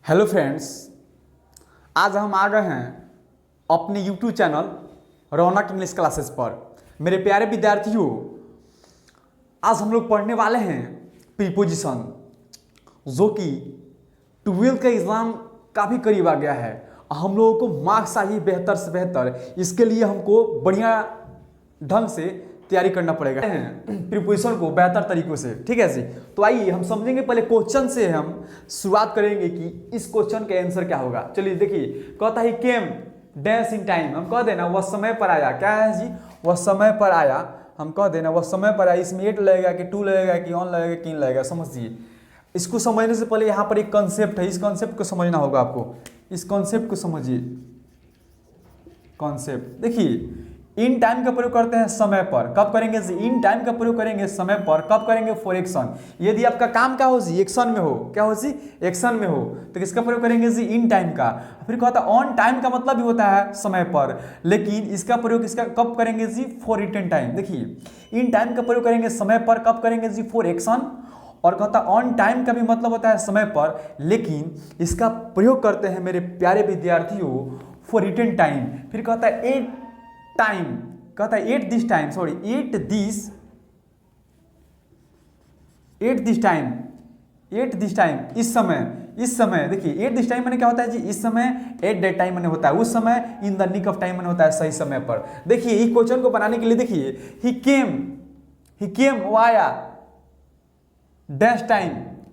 Hello friends, आज हम आ गए हैं अपने यूट्यूब चैनल रौनक इंग्लिश क्लासेस पर। मेरे प्यारे विद्यार्थियों, आज हम लोग पढ़ने वाले हैं प्रीपोजिशन, जो कि 12th का एग्ज़ाम काफ़ी करीब आ गया है। हम लोगों को मार्क्स चाहिए बेहतर से बेहतर, इसके लिए हमको बढ़िया ढंग से तैयारी करना पड़ेगा प्रीपोजिशन को बेहतर तरीकों से। ठीक है जी, तो आइए हम समझेंगे। पहले क्वेश्चन से हम शुरुआत करेंगे कि इस क्वेश्चन का आंसर क्या होगा। चलिए देखिए, कहता है केम डैश इन टाइम। हम कह देना वह समय पर आया। क्या है जी? वह समय पर आया। हम कह देना वह समय पर आया। इसमें 8 लगेगा कि 2 लगेगा कि ऑन लगेगा कि इन लगेगा, समझिए। इसको समझने से पहले यहाँ पर एक कंसेप्ट है, इस कंसेप्ट को समझना होगा आपको। इस कंसेप्ट को समझिए। कॉन्सेप्ट देखिए, इन टाइम का प्रयोग करते हैं समय पर। कब करेंगे जी? इन टाइम का प्रयोग करेंगे समय पर। कब करेंगे? For action. यदि आपका काम क्या हो जी? एक्शन में हो। क्या हो जी? एक्शन में हो, तो किसका प्रयोग करेंगे जी? इन टाइम का। फिर कहता है ऑन टाइम का मतलब भी होता है समय पर, लेकिन इसका प्रयोग इसका कब करेंगे जी? For return time. देखिए, इन टाइम का प्रयोग करेंगे समय पर। कब करेंगे जी? For action. और कहता है ऑन टाइम का भी मतलब होता है समय पर, लेकिन इसका प्रयोग करते हैं मेरे प्यारे विद्यार्थियों फॉर रिटर्न टाइम। फिर कहता है एट टाइम, कहता है at this time, sorry at this time, इस समय। देखिए, एट दिस टाइम मैंने क्या होता है जी? इस समय। एट दैट टाइम मैंने होता है उस समय। In the nick of time मैंने होता है सही समय पर। देखिए, इस क्वेश्चन को बनाने के लिए देखिए, ही केम वो आया डैश टाइम,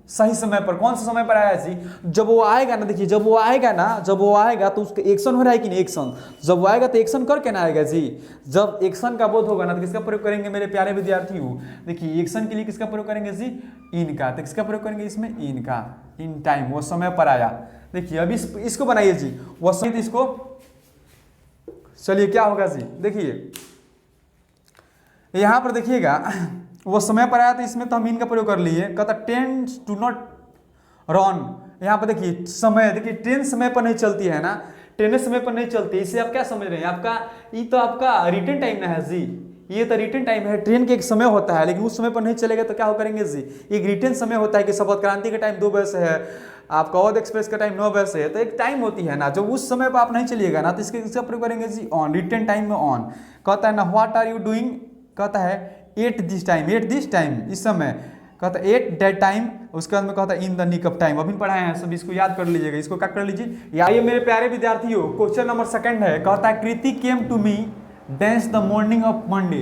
सही समय पर। कौन सा समय पर आया जी? जब वो आएगा ना, देखिए जब वो आएगा तो उसका एक्शन हो रहा है कि नहीं? एक्शन। जब वो आएगा तो एक्शन करके ना आएगा जी। जब एक्शन का बोध होगा ना, तो किसका प्रयोग करेंगे मेरे प्यारे विद्यार्थियों? देखिए, एक्शन के लिए किसका प्रयोग करेंगे जी? इन का। तो किसका प्रयोग करेंगे इसमें? इन का। इन टाइम, वो समय पर आया। देखिए, अभी इसको बनाइए जी, वो समय। इसको चलिए क्या होगा जी? देखिए यहां पर देखिएगा, वो समय पर आया तो इसमें तो हम इनका प्रयोग कर लिए। कहता ट्रेन टू नॉट रन। यहाँ पर देखिए समय, देखिए ट्रेन समय पर नहीं चलती है ना, ट्रेनें समय पर नहीं चलती। इसे आप क्या समझ रहे हैं? आपका ये तो आपका रिटर्न टाइम ना है जी, ये तो रिटर्न टाइम है। ट्रेन के एक समय होता है, लेकिन उस समय पर नहीं चलेगा तो क्या हो करेंगे जी? एक रिटर्न समय होता है कि शपथ क्रांति का टाइम 2 बजे से है, आपका अवध एक्सप्रेस का टाइम 9 बजे से है, तो एक टाइम होती है ना, जब उस समय पर आप नहीं चलिएगा ना, तो इसका प्रयोग करेंगे जी ऑन, रिटर्न टाइम में ऑन। कहता है ना व्हाट आर यू डूइंग, कहता है एट दिस टाइम, इस समय। कहता है एट दैट टाइम, उसके बाद में कहता है in the nick of time. अभी पढ़ाए हैं सब, इसको याद कर लीजिएगा। इसको क्या कर लीजिए, ये मेरे प्यारे विद्यार्थियों क्वेश्चन नंबर 2 है। कहता है Kriti came to me dance the morning of Monday.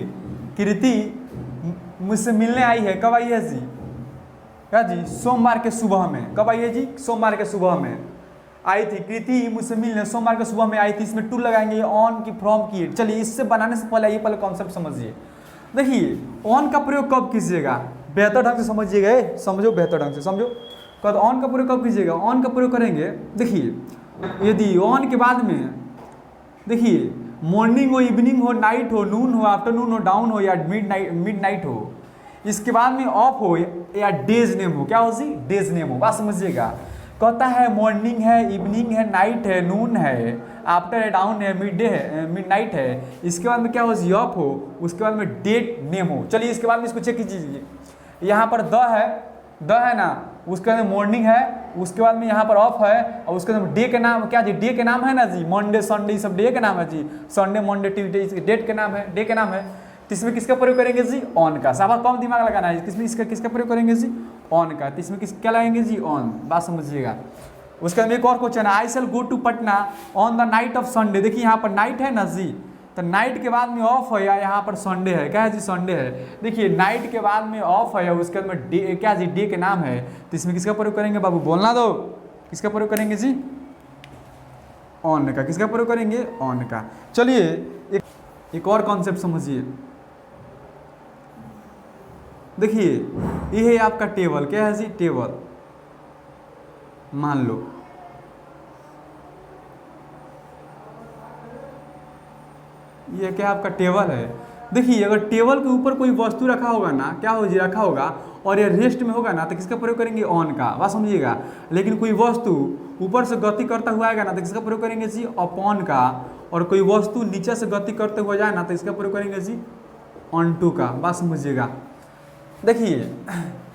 Kriti मुझसे मिलने आई है। कब आई है जी? क्या जी? सोमवार के सुबह में। कब आई है जी? सोमवार के सुबह में आई थी। कृति मुझसे मिलने सोमवार के सुबह में आई थी। इसमें टू लगाएंगे, ऑन की, फ्रॉम की। चलिए, इससे बनाने से पहले ये पहले कॉन्सेप्ट समझिए। देखिए, ऑन का प्रयोग कब कीजिएगा? बेहतर ढंग से समझिएगा, समझो बेहतर ढंग से समझो। कब ऑन का प्रयोग कब कीजिएगा? ऑन का प्रयोग करेंगे, देखिए यदि ऑन के बाद में, देखिए मॉर्निंग हो, इवनिंग हो, नाइट हो, नून हो, आफ्टरनून हो, डाउन हो या मिड नाइट हो, इसके बाद में ऑफ हो या डेज नेम हो। क्या हो जी? डेज नेम हो। बात समझिएगा। कहता है मॉर्निंग है, इवनिंग है, नाइट है, नून है, आफ्टर है, डाउन है, मिड डे है, मिड नाइट है, इसके बाद में क्या हो जी? ऑफ हो, उसके बाद में डेट नेम हो। चलिए, इसके बाद में इसको चेक कीजिए। यहाँ पर द है ना, उसके बाद में मॉर्निंग है, उसके बाद में यहाँ पर ऑफ है, और उसके बाद में डे के नाम क्या जी? डे के नाम है ना जी, मंडे संडे सब डे के नाम है जी। संडे मंडे ट्यूसडे इसके डेट के नाम है, डे के नाम है। तो इसमें किसका प्रयोग करेंगे जी? ऑन का। साफा कम दिमाग लगाना है, किसमें इसका किसका प्रयोग करेंगे जी? ऑन का। तो इसमें क्या लगाएंगे जी? ऑन। बात समझिएगा। उसके बाद एक और क्वेश्चन है, I shall go to Patna on the night of Sunday. देखिए यहाँ पर नाइट है ना जी, तो नाइट के बाद में ऑफ है या यहाँ पर संडे है। क्या है जी? संडे है। देखिए नाइट के बाद में ऑफ है, उसके बाद में डे, क्या जी? डे के नाम है। तो इसमें किसका प्रयोग करेंगे बाबू? बोलना दो। किसका प्रयोग करेंगे जी? ऑन का। किसका प्रयोग करेंगे? ऑन का। चलिए एक और कॉन्सेप्ट समझिए। देखिए, ये है आपका टेबल। क्या है जी? टेबल। मान लो ये क्या आपका टेबल है। देखिए, अगर टेबल के ऊपर कोई वस्तु रखा होगा ना, क्या हो जी? रखा होगा, और ये रेस्ट में होगा ना, तो किसका प्रयोग करेंगे? ऑन का। बात समझिएगा। लेकिन कोई वस्तु ऊपर से गति करता हुआ आएगा ना, तो किसका प्रयोग करेंगे जी? अपॉन का। और कोई वस्तु नीचे से गति करते हुए जाए ना, तो इसका प्रयोग करेंगे जी? ऑन टू का। बात समझिएगा। देखिए,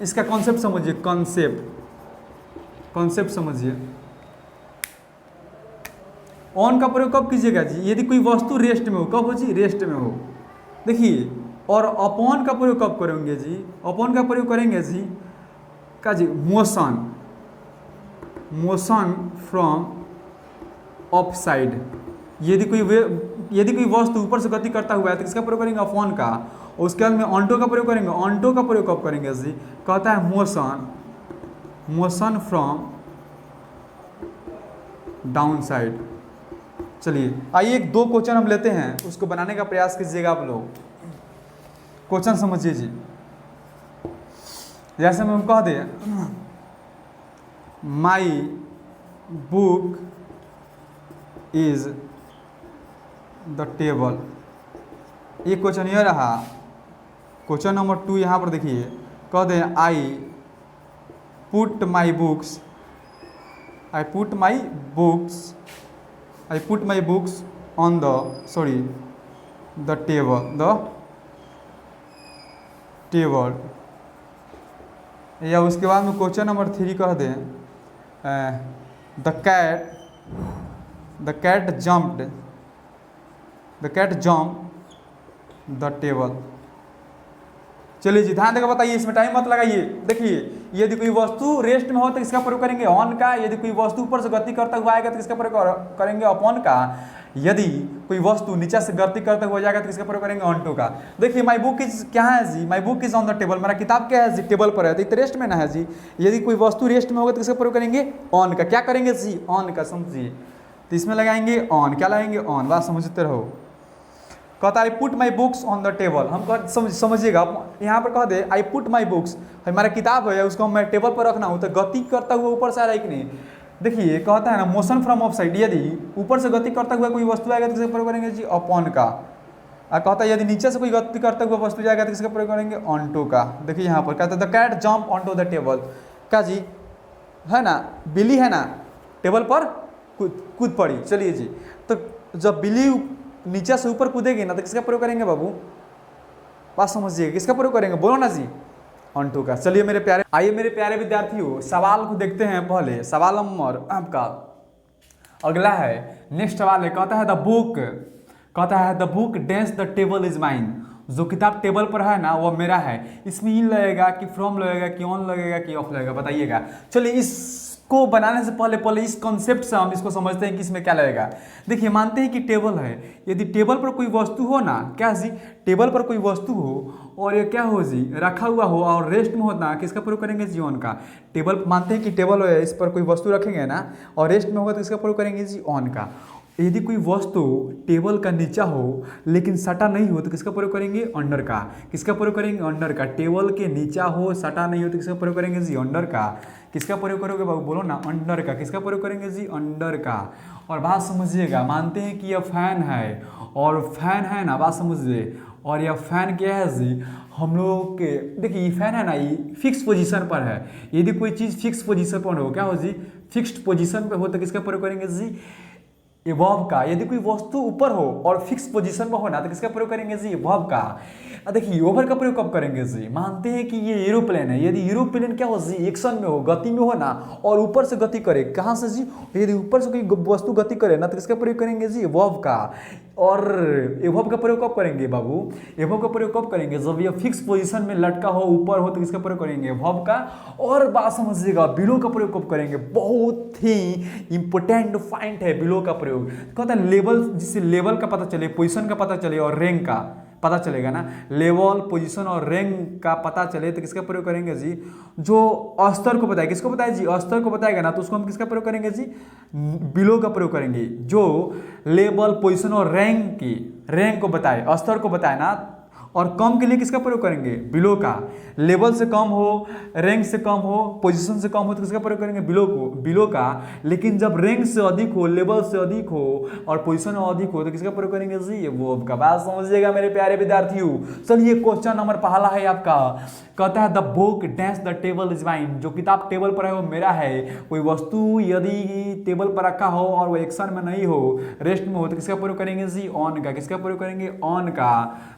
इसका कॉन्सेप्ट समझिए, कॉन्सेप्ट समझिए। ऑन का प्रयोग कब कीजिएगा जी, यदि कोई वस्तु रेस्ट में हो, कब हो जी, रेस्ट में हो। देखिए, और अपॉन का प्रयोग कब करेंगे जी, अपॉन का प्रयोग करेंगे जी का जी, motion, motion from off side. यदि कोई वस्तु ऊपर से गति करता हुआ है तो किसका प्रयोग करेंगे, अपॉन का। और उसके बाद में ऑन्टो का प्रयोग करेंगे, ऑन्टो का प्रयोग कब करेंगे जी, कहता है motion, motion from down side. चलिए आइए एक दो क्वेश्चन हम लेते हैं, उसको बनाने का प्रयास कीजिएगा आप लोग। क्वेश्चन समझिए जी। जैसे हम कह दें माई बुक इज द टेबल, ये क्वेश्चन ये रहा। क्वेश्चन नंबर 2 यहाँ पर देखिए, कह दें I put my books, I put my books, I put my books on the sorry the table. या उसके बाद में क्वेश्चन नंबर 3 कह दें the cat jumped, the cat jump the table. चलिए जी ध्यान देकर बताइए, इसमें टाइम मत लगाइए। देखिए, यदि कोई वस्तु रेस्ट में हो तो किसका प्रयोग करेंगे, ऑन का। यदि कोई वस्तु ऊपर से गति करता हुआ आएगा तो किसका प्रयोग करेंगे, अपॉन का। यदि कोई वस्तु नीचे से गति करता हुआ जाएगा तो किसका प्रयोग करेंगे, ऑन्टो का। देखिए माई बुक इज क्या है जी, my book is on the table, मेरा किताब क्या है जी, टेबल पर है, तो इतना रेस्ट में ना है जी। यदि कोई वस्तु रेस्ट में होगा तो किसका प्रयोग करेंगे, ऑन का। क्या करेंगे जी, ऑन का, समझिए। तो इसमें लगाएंगे ऑन, क्या लगाएंगे, ऑन। बात समझते रहो। कहता है आई put my books on the table, हम समझिएगा यहाँ पर कह दे आई पुट माई बुक्स, हमारा किताब है उसको मैं टेबल पर रखना हूँ, तो गति करता हुआ ऊपर से आ रहा है कि नहीं। देखिए कहता है ना मोशन फ्रॉम ऑफ साइड, यदि ऊपर से गति करता हुआ कोई वस्तु आएगा तो किसका प्रयोग करेंगे जी, अपॉन का। और कहता है यदि नीचे से कोई गति करता हुआ वस्तु जाएगा तो किसका प्रयोग करेंगे, ऑन्टो का। देखिए यहाँ पर कहता है the cat jump on to the table, क्या जी है ना, बिल्ली है ना टेबल पर कूद पड़ी। चलिए जी, तो जब बिल्ली नीचे से ऊपर कूदेगी ना तो किसका प्रयोग करेंगे बाबू, बात समझिए, किसका प्रयोग करेंगे, बोलो ना जी, ऑन्टो का। चलिए मेरे प्यारे, आइए मेरे प्यारे विद्यार्थियों, सवाल को देखते हैं। पहले सवाल नंबर आपका अगला है, नेक्स्ट सवाल है, कहता है द बुक, कहता है the book dense the table is mine, जो किताब टेबल पर है ना वो मेरा है। इसमें इन लगेगा कि फ्रॉम लगेगा कि ऑन लगेगा कि ऑफ लगेगा, बताइएगा। चलिए इसको बनाने से पहले इस कॉन्सेप्ट से हम इसको समझते हैं कि इसमें क्या लगेगा। देखिए मानते हैं कि टेबल है, यदि टेबल पर कोई वस्तु हो ना, क्या जी, टेबल पर कोई वस्तु हो और ये क्या हो जी, रखा हुआ हो और रेस्ट में होता, किसका प्रयोग करेंगे जी, ऑन का। टेबल मानते हैं कि टेबल है, इस पर कोई वस्तु रखेंगे ना और रेस्ट में होगा तो किसका प्रयोग करेंगे जी, ऑन का। यदि कोई वस्तु टेबल का नीचा हो लेकिन सटा नहीं हो तो किसका प्रयोग करेंगे, अंडर का। किसका प्रयोग करेंगे, अंडर का। टेबल के नीचा हो सटा नहीं हो तो किसका प्रयोग करेंगे जी, अंडर का। किसका प्रयोग करोगे बाबू, बोलो ना, अंडर का। किसका प्रयोग करेंगे जी, अंडर का। और बात समझिएगा, मानते हैं कि यह फैन है और फैन है ना, बात समझिए, और यह फैन क्या है जी, हम लोग के देखिए ये फैन है ना, ये फिक्स पोजीशन पर है। यदि कोई चीज़ फिक्स पोजीशन पर हो, क्या हो जी, फिक्स्ड पोजीशन पर हो तो किसका प्रयोग करेंगे जी, एबव का। यदि कोई वस्तु ऊपर हो और फिक्स पोजीशन में हो ना तो किसका प्रयोग करेंगे जी, एबव का। देखिए ओवर का प्रयोग कब करेंगे जी, मानते हैं कि ये एरोप्लेन है, यदि एरोप्लेन क्या हो जी, एक्शन में हो, गति में हो ना और ऊपर से गति करे, कहाँ से जी, यदि ऊपर से कोई वस्तु गति करे ना तो किसका प्रयोग करेंगे जी, एबव का। और एबव का प्रयोग कब करेंगे बाबू, एबव का प्रयोग कब करेंगे, जब ये फिक्स पोजीशन में लटका हो, ऊपर हो तो किसका प्रयोग करेंगे, एबव का। और बात समझिएगा, बिलो का प्रयोग कब करेंगे, बहुत ही इंपोर्टेंट पॉइंट है बिलो का प्रयोग। कहता है लेवल, जिससे लेवल का पता चले, पोजीशन का पता चले और रैंक का पता चलेगा ना, लेवल, पोजीशन और रैंक का पता चले तो किसका प्रयोग करेंगे जी, जो स्तर को बताए, किसको बताए जी, स्तर को बताएगा ना तो उसको हम किसका प्रयोग करेंगे जी, बिलो का प्रयोग करेंगे। जो लेवल, पोजीशन और रैंक को बताए, स्तर को बताए ना, और कम के लिए किसका प्रयोग करेंगे, बिलो का। लेवल से कम हो, रैंक से कम हो, पोजीशन से कम हो तो किसका प्रयोग करेंगे, बिलो का। लेकिन जब रैंक से अधिक हो, लेवल से अधिक हो और पोजीशन अधिक हो तो किसका प्रयोग करेंगे जी, एबव का। बात समझिएगा मेरे प्यारे विद्यार्थियों। चलिए क्वेश्चन नंबर पहला है आपका, कहता है the book dash the table is mine, जो किताब टेबल पर है वो मेरा है। कोई वस्तु यदि टेबल पर रखा हो और वो एक्शन में नहीं हो, रेस्ट में हो तो किसका प्रयोग करेंगे जी, ऑन का। किसका प्रयोग करेंगे, ऑन का।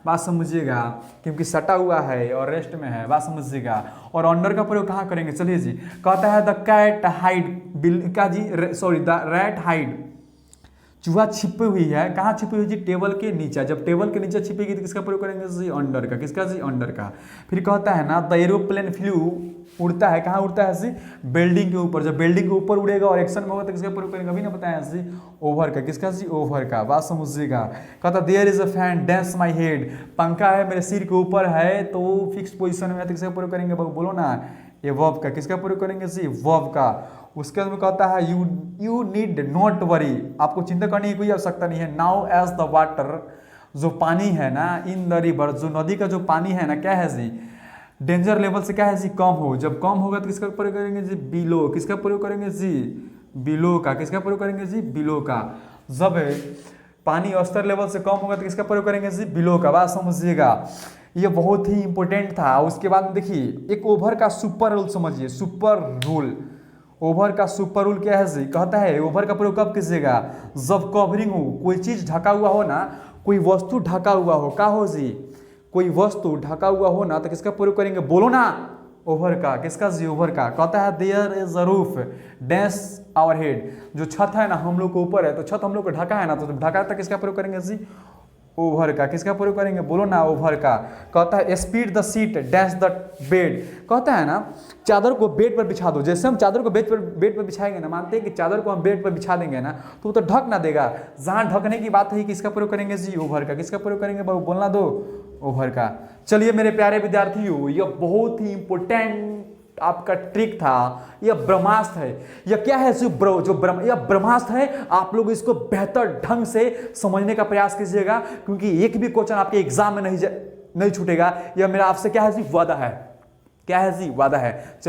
बात समझिएगा, क्योंकि सटा हुआ है और रेस्ट में है, बात समझिएगा। और अंडर का प्रयोग कहाँ करेंगे, चलिए जी, कहता है द कैट हाइड, क्या जी, सॉरी द रैट हाइड, चूहा छिपी हुई है, कहाँ छिपी हुई जी? टेबल के नीचे। जब टेबल के नीचे छिपेगी तो किसका प्रयोग करेंगे जी? अंडर का। किसका जी? अंडर का। फिर कहता है ना द एरोप्लेन फ्लू, उड़ता है, कहाँ उड़ता है जी? बिल्डिंग के ऊपर। जब बिल्डिंग के ऊपर उड़ेगा और एक्शन में होगा तो किसका प्रयोग करेंगे? अभी ना बताया जी? ओवर का। किसका जी? ओवर का। बात समझिएगा। कहता there is a fan dash my head, पंखा है मेरे सिर के ऊपर है तो फिक्स पोजिशन में है तो किसका प्रयोग करेंगे? बोलो ना, ये वर्ब का। किसका प्रयोग करेंगे जी? वर्ब का। उसके बाद में कहता है यू नीड नॉट वरी, आपको चिंता करने की कोई आवश्यकता नहीं है। नाउ एज द वाटर, जो पानी है ना, इन द रिवर, जो नदी का जो पानी है ना, क्या है जी? डेंजर लेवल से क्या है जी? कम हो। जब कम होगा तो किसका प्रयोग करेंगे जी? बिलो। किसका प्रयोग करेंगे जी? बिलो का। किसका प्रयोग करेंगे जी? बिलो का। जब पानी स्तर लेवल से कम होगा तो किसका प्रयोग करेंगे जी? बिलो का। बात समझिएगा, ये बहुत ही इंपॉर्टेंट था। उसके बाद में देखिए एक ओवर का सुपर रूल समझिए। सुपर रूल, ओवर का सुपर रूल क्या है जी? कहता है ओवर का प्रयोग कब कीजिएगा? जब कवरिंग हो, कोई चीज ढका हुआ हो ना, कोई वस्तु ढका हुआ हो, क्या हो जी? कोई वस्तु ढका हुआ हो ना तो किसका प्रयोग करेंगे? बोलो ना, ओवर का। किसका जी? ओवर का। कहता है there is a roof dash our head, जो छत है ना हम लोग के ऊपर है तो छत हम लोग को ढका है ना, तो ढका है तो किसका प्रयोग करेंगे जी? ओवर का। किसका प्रयोग करेंगे? बोलो ना, ओवर का। कहता है speed the seat dash the bed, कहता है ना चादर को बेड पर बिछा दो। जैसे हम चादर को बेड पर बिछाएंगे ना, मानते हैं कि चादर को हम बेड पर बिछा देंगे ना तो वो तो ढक ना देगा। जहां ढकने की बात है किसका प्रयोग करेंगे जी? ओवर का। किसका प्रयोग करेंगे बाबू? बोलना दो, ओवर का। चलिए मेरे प्यारे विद्यार्थियों, यह बहुत ही इंपॉर्टेंट आपका ट्रिक था। यह ब्रह्मास्त्र है। यह क्या है यह ब्रह्मास्त्र है। आप लोग इसको बेहतर ढंग से समझने का प्रयास कीजिएगा, क्योंकि एक भी क्वेश्चन आपके एग्जाम में नहीं छूटेगा। यह मेरा आपसे क्या है जी? वादा है। क्या है जी? वादा है। चलिए